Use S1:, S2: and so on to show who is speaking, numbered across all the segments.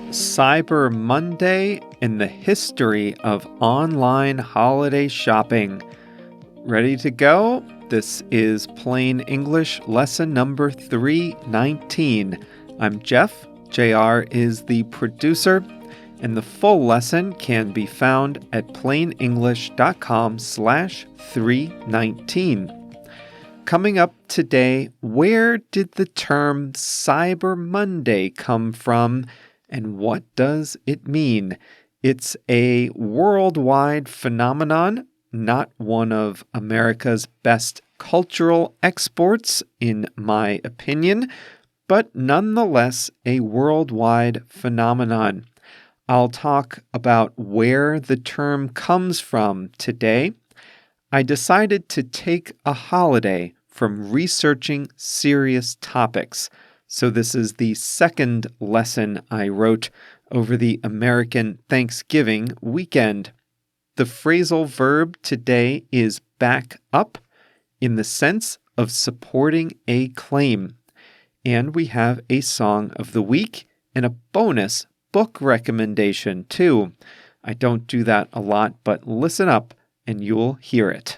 S1: Cyber Monday and the history of online holiday shopping. Ready to go? This is Plain English lesson number 319. I'm Jeff. JR is the producer, and the full lesson can be found at plainenglish.com/319. Coming up today, where did the term Cyber Monday come from? And what does it mean? It's a worldwide phenomenon, not one of America's best cultural exports, in my opinion, but nonetheless a worldwide phenomenon. I'll talk about where the term comes from today. I decided to take a holiday from researching serious topics. So this is the second lesson I wrote over the American Thanksgiving weekend. The phrasal verb today is back up in the sense of supporting a claim. And we have a song of the week and a bonus book recommendation too. I don't do that a lot, but listen up and you'll hear it.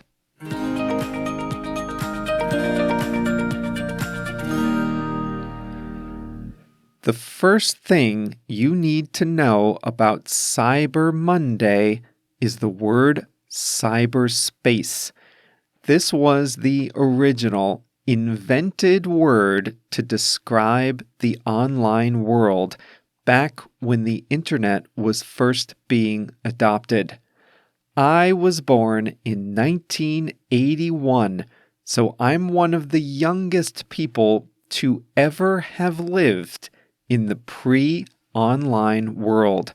S1: The first thing you need to know about Cyber Monday is the word cyberspace. This was the original invented word to describe the online world back when the internet was first being adopted. I was born in 1981, so I'm one of the youngest people to ever have lived in the pre-online world.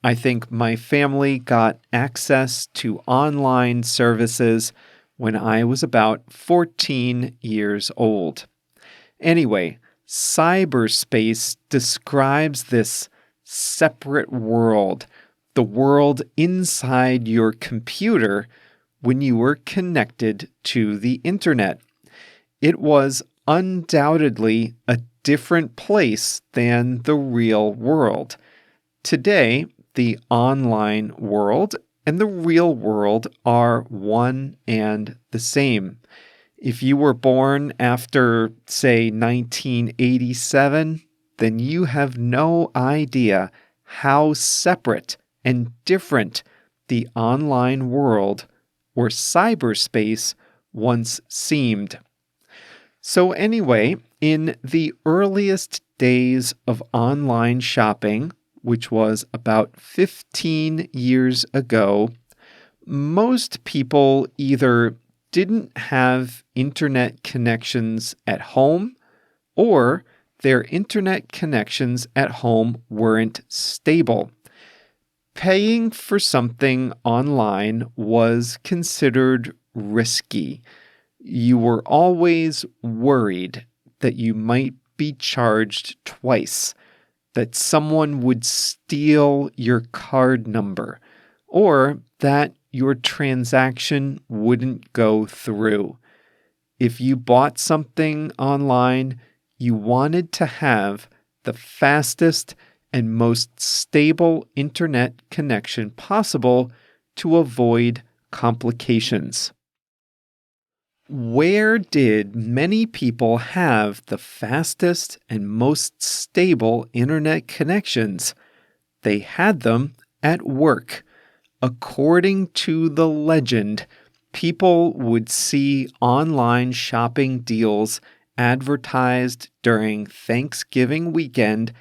S1: I think my family got access to online services when I was about 14 years old. Anyway, cyberspace describes this separate world, the world inside your computer when you were connected to the internet. It was undoubtedly a different place than the real world. Today, the online world and the real world are one and the same. If you were born after, say, 1987, then you have no idea how separate and different the online world or cyberspace once seemed. So anyway, in the earliest days of online shopping, which was about 15 years ago, most people either didn't have internet connections at home or their internet connections at home weren't stable. Paying for something online was considered risky. You were always worried that you might be charged twice, that someone would steal your card number, or that your transaction wouldn't go through. If you bought something online, you wanted to have the fastest and most stable internet connection possible to avoid complications. Where did many people have the fastest and most stable internet connections? They had them at work. According to the legend, people would see online shopping deals advertised during Thanksgiving weekend,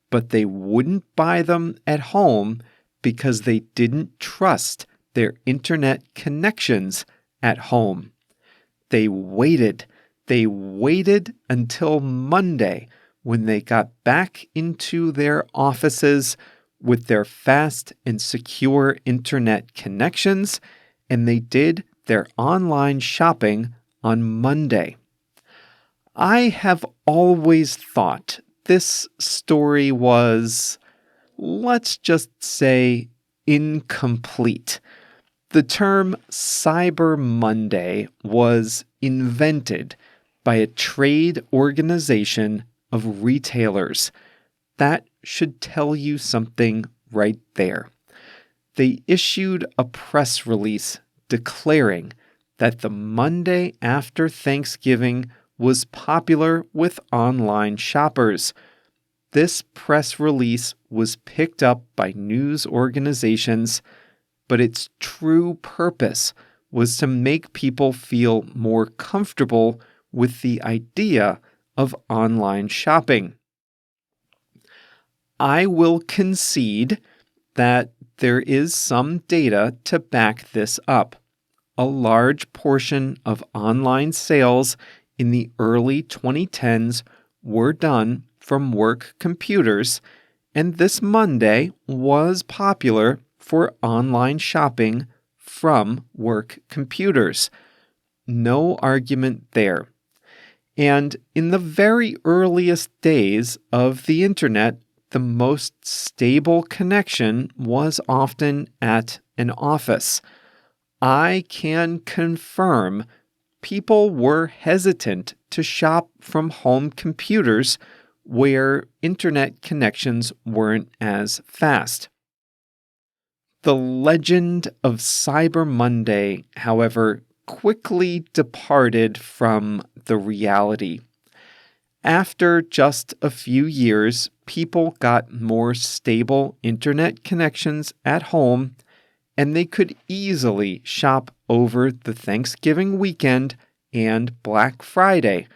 S1: but they wouldn't buy them at home because they didn't trust their internet connections at home. They waited until Monday when they got back into their offices with their fast and secure internet connections, and they did their online shopping on Monday. I have always thought this story was, let's just say, incomplete. The term Cyber Monday was invented by a trade organization of retailers. That should tell you something right there. They issued a press release declaring that the Monday after Thanksgiving was popular with online shoppers. This press release was picked up by news organizations, but its true purpose was to make people feel more comfortable with the idea of online shopping. I will concede that there is some data to back this up. A large portion of online sales in the early 2010s were done from work computers, and this Monday was popular for online shopping from work computers. No argument there. And in the very earliest days of the internet, the most stable connection was often at an office. I can confirm people were hesitant to shop from home computers where internet connections weren't as fast. The legend of Cyber Monday, however, quickly departed from the reality. After just a few years, people got more stable internet connections at home, and they could easily shop over the Thanksgiving weekend and Black Friday.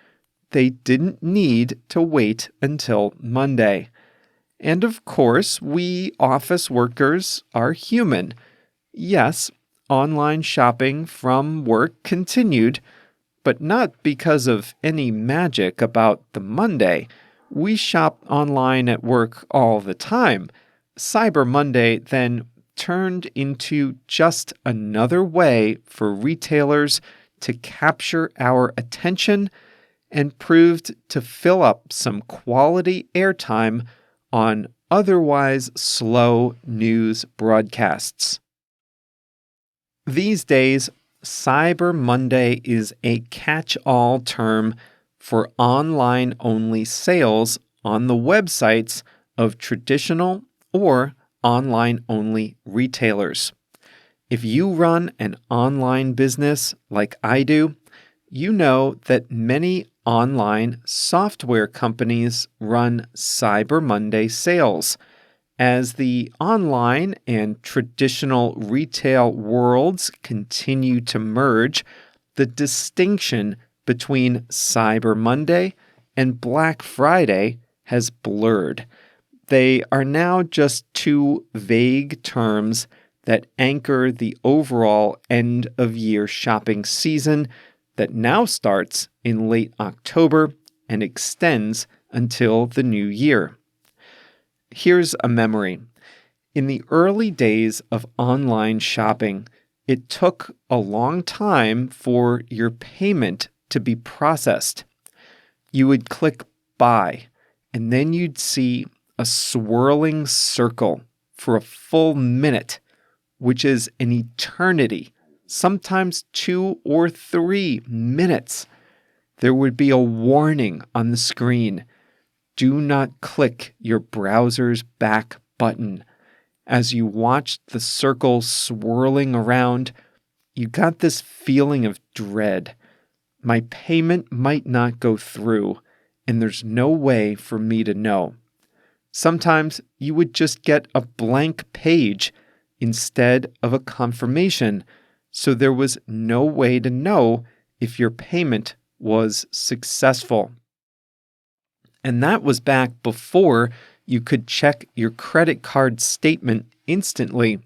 S1: They didn't need to wait until Monday. And of course, we office workers are human. Yes, online shopping from work continued, but not because of any magic about the Monday. We shop online at work all the time. Cyber Monday then turned into just another way for retailers to capture our attention and proved to fill up some quality airtime on otherwise slow news broadcasts. These days, Cyber Monday is a catch-all term for online-only sales on the websites of traditional or online-only retailers. If you run an online business like I do, you know that many online software companies run Cyber Monday sales. As the online and traditional retail worlds continue to merge, the distinction between Cyber Monday and Black Friday has blurred. They are now just two vague terms that anchor the overall end-of-year shopping season that now starts in late October and extends until the new year. Here's a memory. In the early days of online shopping, it took a long time for your payment to be processed. You would click buy, and then you'd see a swirling circle for a full minute, which is an eternity, sometimes 2 or 3 minutes. There would be a warning on the screen. Do not click your browser's back button. As you watched the circle swirling around, you got this feeling of dread. My payment might not go through, and there's no way for me to know. Sometimes you would just get a blank page instead of a confirmation, so there was no way to know if your payment was successful. And that was back before you could check your credit card statement instantly.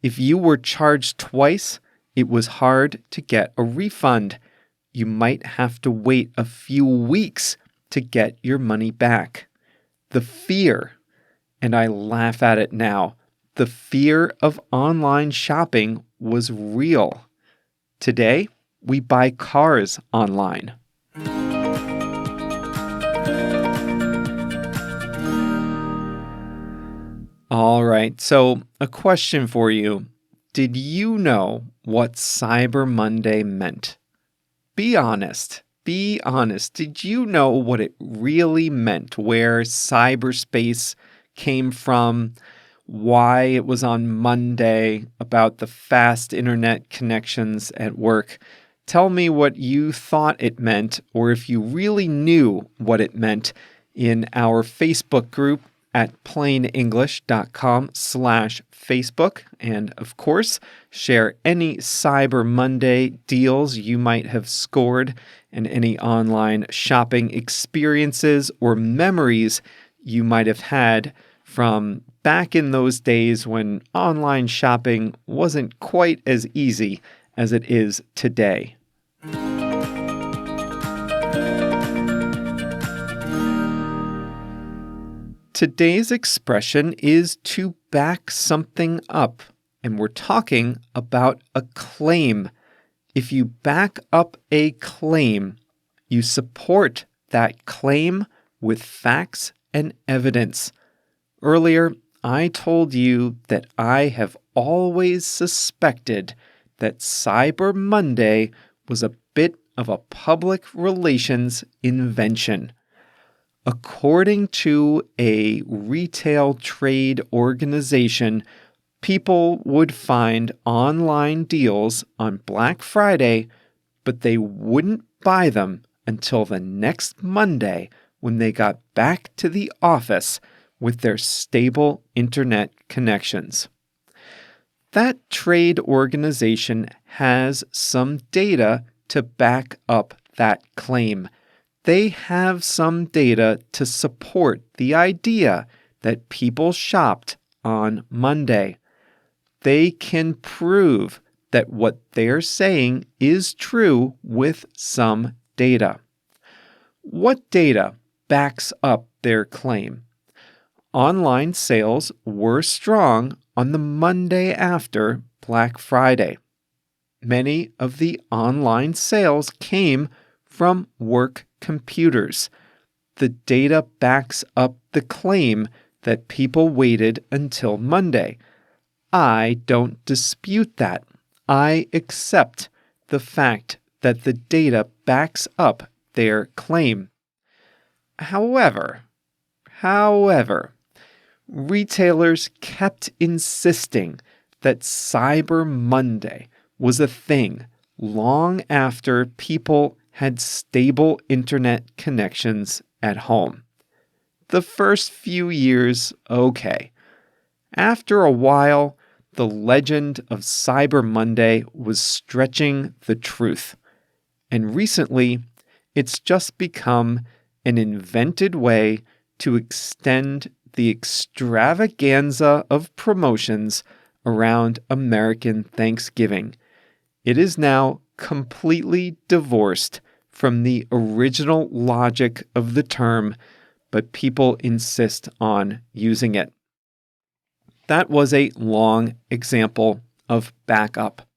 S1: If you were charged twice, it was hard to get a refund. You might have to wait a few weeks to get your money back. The fear, and I laugh at it now, the fear of online shopping was real. Today, we buy cars online. All right, so a question for you. Did you know what Cyber Monday meant? Be honest. Be honest. Did you know what it really meant, where cyberspace came from, why it was on Monday, about the fast internet connections at work? Tell me what you thought it meant, or if you really knew what it meant, in our Facebook group at plainenglish.com/Facebook. And of course, share any Cyber Monday deals you might have scored and any online shopping experiences or memories you might have had from back in those days when online shopping wasn't quite as easy as it is today. Today's expression is to back something up, and we're talking about a claim. If you back up a claim, you support that claim with facts and evidence. Earlier, I told you that I have always suspected that Cyber Monday was a bit of a public relations invention. According to a retail trade organization, people would find online deals on Black Friday, but they wouldn't buy them until the next Monday when they got back to the office with their stable internet connections. That trade organization has some data to back up that claim. They have some data to support the idea that people shopped on Monday. They can prove that what they're saying is true with some data. What data backs up their claim? Online sales were strong on the Monday after Black Friday. Many of the online sales came from work computers. The data backs up the claim that people waited until Monday. I don't dispute that. I accept the fact that the data backs up their claim. However, retailers kept insisting that Cyber Monday was a thing long after people had stable internet connections at home. The first few years, okay. After a while, the legend of Cyber Monday was stretching the truth. And recently, it's just become an invented way to extend the extravaganza of promotions around American Thanksgiving. It is now completely divorced from the original logic of the term, but people insist on using it. That was a long example of backup.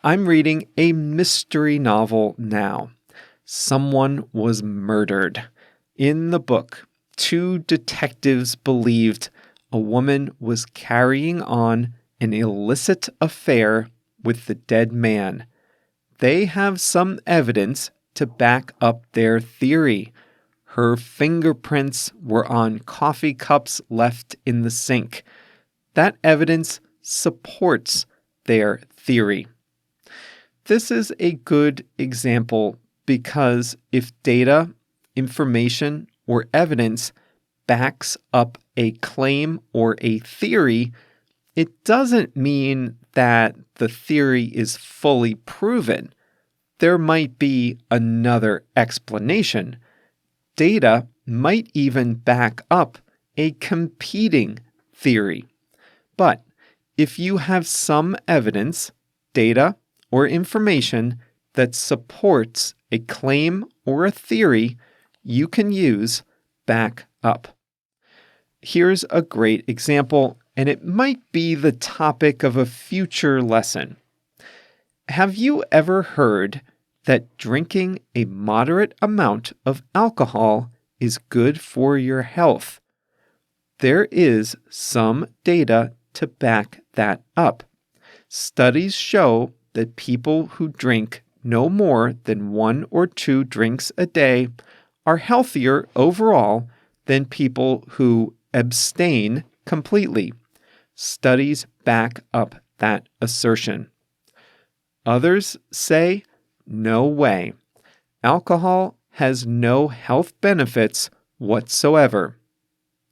S1: I'm reading a mystery novel now. Someone was murdered. In the book, 2 detectives believed a woman was carrying on an illicit affair with the dead man. They have some evidence to back up their theory. Her fingerprints were on coffee cups left in the sink. That evidence supports their theory. This is a good example because if data, information, or evidence backs up a claim or a theory, it doesn't mean that the theory is fully proven. There might be another explanation. Data might even back up a competing theory. But if you have some evidence, data, or information that supports a claim or a theory, you can use back up. Here's a great example, and it might be the topic of a future lesson. Have you ever heard that drinking a moderate amount of alcohol is good for your health? There is some data to back that up. Studies show that people who drink no more than 1 or 2 drinks a day are healthier overall than people who abstain completely. Studies back up that assertion. Others say, no way. Alcohol has no health benefits whatsoever.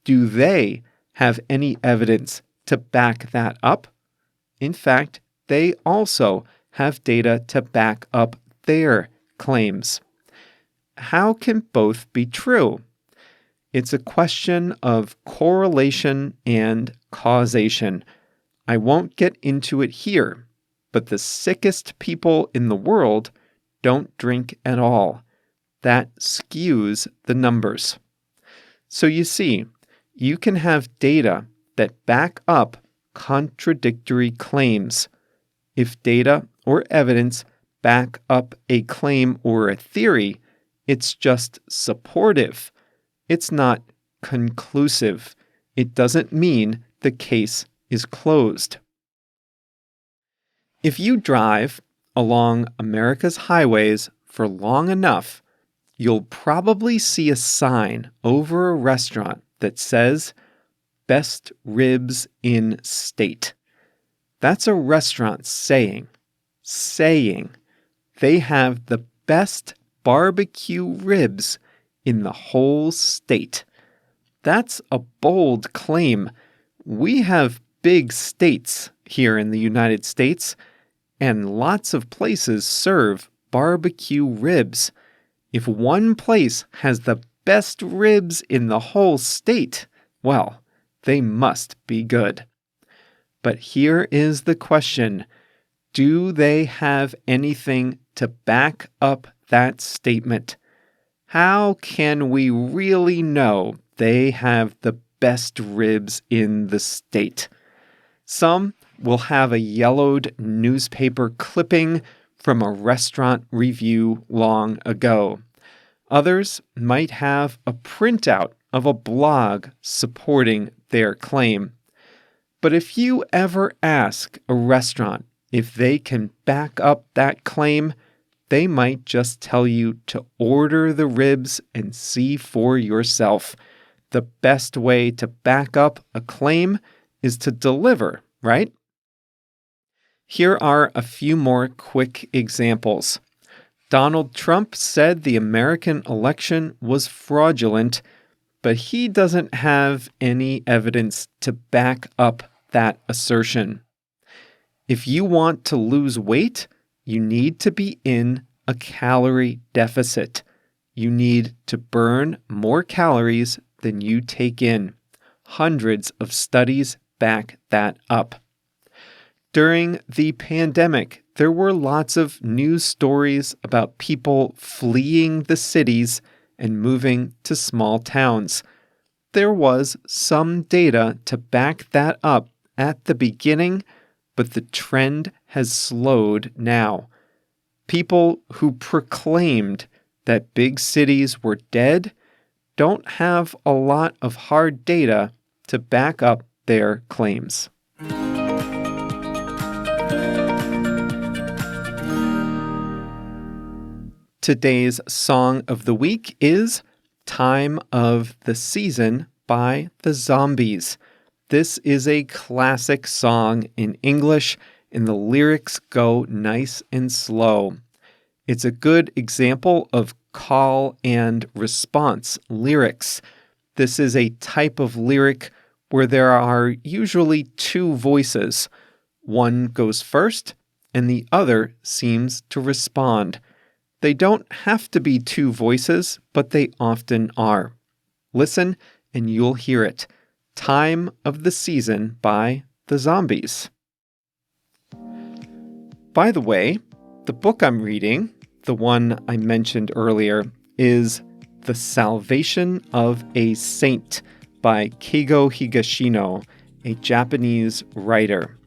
S1: Do they have any evidence to back that up? In fact, they also have data to back up their claims. How can both be true? It's a question of correlation and causation. I won't get into it here, but the sickest people in the world don't drink at all. That skews the numbers. So you see, you can have data that back up contradictory claims. If data or evidence back up a claim or a theory, it's just supportive. It's not conclusive. It doesn't mean the case is closed. If you drive along America's highways for long enough, you'll probably see a sign over a restaurant that says, "Best ribs in state." That's a restaurant saying they have the best barbecue ribs in the whole state. That's a bold claim. We have big states here in the United States, and lots of places serve barbecue ribs. If one place has the best ribs in the whole state, well, they must be good. But here is the question. Do they have anything to back up that statement? How can we really know they have the best ribs in the state? Some will have a yellowed newspaper clipping from a restaurant review long ago. Others might have a printout of a blog supporting their claim. But if you ever ask a restaurant if they can back up that claim, they might just tell you to order the ribs and see for yourself. The best way to back up a claim is to deliver, right? Here are a few more quick examples. Donald Trump said the American election was fraudulent, but he doesn't have any evidence to back up that assertion. If you want to lose weight, you need to be in a calorie deficit. You need to burn more calories than you take in. Hundreds of studies back that up. During the pandemic, there were lots of news stories about people fleeing the cities and moving to small towns. There was some data to back that up at the beginning, but the trend has slowed now. People who proclaimed that big cities were dead don't have a lot of hard data to back up their claims. Today's song of the week is Time of the Season by the Zombies. This is a classic song in English, and the lyrics go nice and slow. It's a good example of call and response lyrics. This is a type of lyric where there are usually two voices. One goes first, and the other seems to respond. They don't have to be two voices, but they often are. Listen, and you'll hear it. Time of the Season by the Zombies. By the way, the book I'm reading, the one I mentioned earlier, is The Salvation of a Saint by Keigo Higashino, a Japanese writer.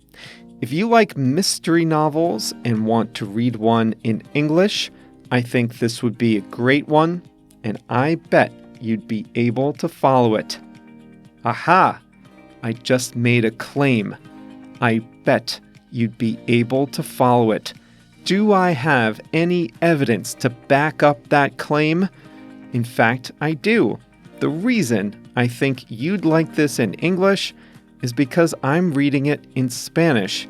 S1: If you like mystery novels and want to read one in English, I think this would be a great one, and I bet you'd be able to follow it. Aha! I just made a claim. I bet you'd be able to follow it. do I have any evidence to back up that claim? In fact, I do. The reason I think you'd like this in English is because I'm reading it in Spanish.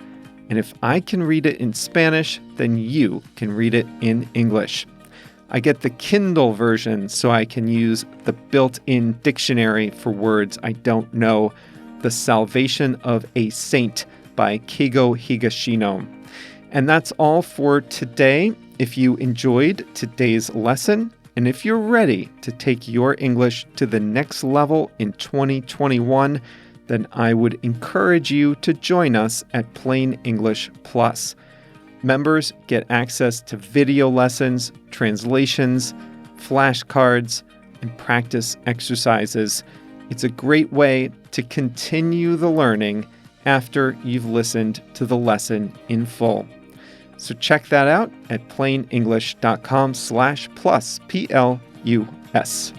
S1: And if I can read it in Spanish, then you can read it in English. I get the Kindle version so I can use the built-in dictionary for words I don't know, The Salvation of a Saint by Keigo Higashino. And that's all for today. If you enjoyed today's lesson, and if you're ready to take your English to the next level in 2021, then I would encourage you to join us at Plain English Plus. Members get access to video lessons, translations, flashcards, and practice exercises. It's a great way to continue the learning after you've listened to the lesson in full. So check that out at plainenglish.com/plus, PLUS.